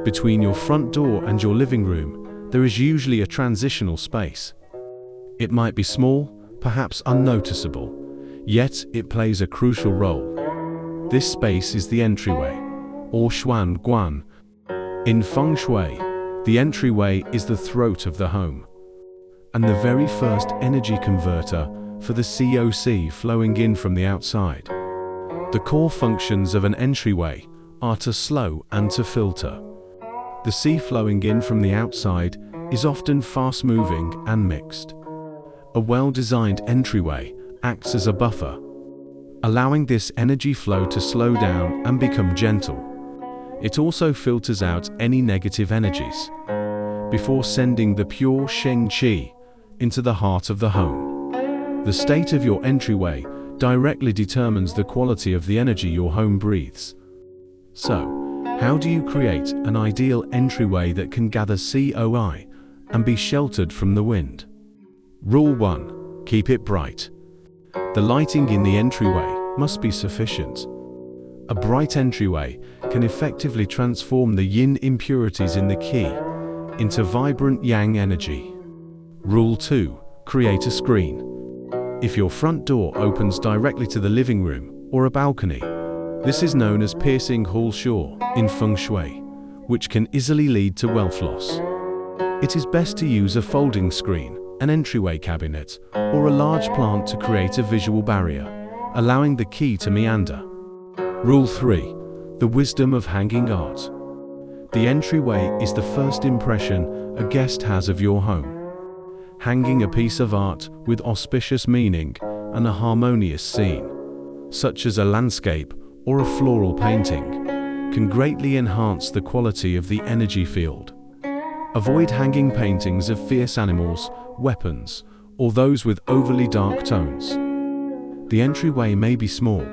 Between your front door and your living room, there is usually a transitional space. It might be small, perhaps unnoticeable, yet it plays a crucial role. This space is the entryway, or Xuan Guan. In Feng Shui, the entryway is the throat of the home, and the very first energy converter for the COC flowing in from the outside. The core functions of an entryway are to slow and to filter. The C flowing in from the outside is often fast-moving and mixed. A well-designed entryway acts as a buffer, allowing this energy flow to slow down and become gentle. It also filters out any negative energies before sending the pure Sheng Qi into the heart of the home. The state of your entryway directly determines the quality of the energy your home breathes. So, how do you create an ideal entryway that can gather COI and be sheltered from the wind? Rule 1. Keep it bright. The lighting in the entryway must be sufficient. A bright entryway can effectively transform the yin impurities in the qi into vibrant yang energy. Rule 2. Create a screen. If your front door opens directly to the living room or a balcony, this is known as piercing hall shore in Feng Shui, which can easily lead to wealth loss. It is best to use a folding screen, an entryway cabinet, or a large plant to create a visual barrier, allowing the qi to meander. Rule 3. The wisdom of hanging art. The entryway is the first impression a guest has of your home. Hanging a piece of art with auspicious meaning and a harmonious scene, such as a landscape or a floral painting, can greatly enhance the quality of the energy field. Avoid hanging paintings of fierce animals, weapons, or those with overly dark tones. The entryway may be small,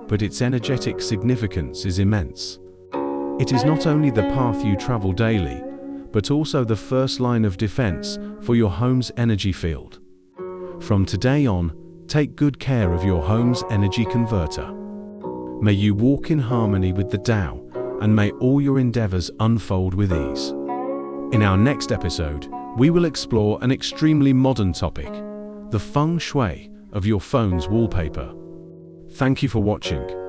but its energetic significance is immense. It is not only the path you travel daily, but also the first line of defense for your home's energy field. From today on, take good care of your home's energy converter. May you walk in harmony with the Tao, and may all your endeavors unfold with ease. In our next episode, we will explore an extremely modern topic, the feng shui of your phone's wallpaper. Thank you for watching.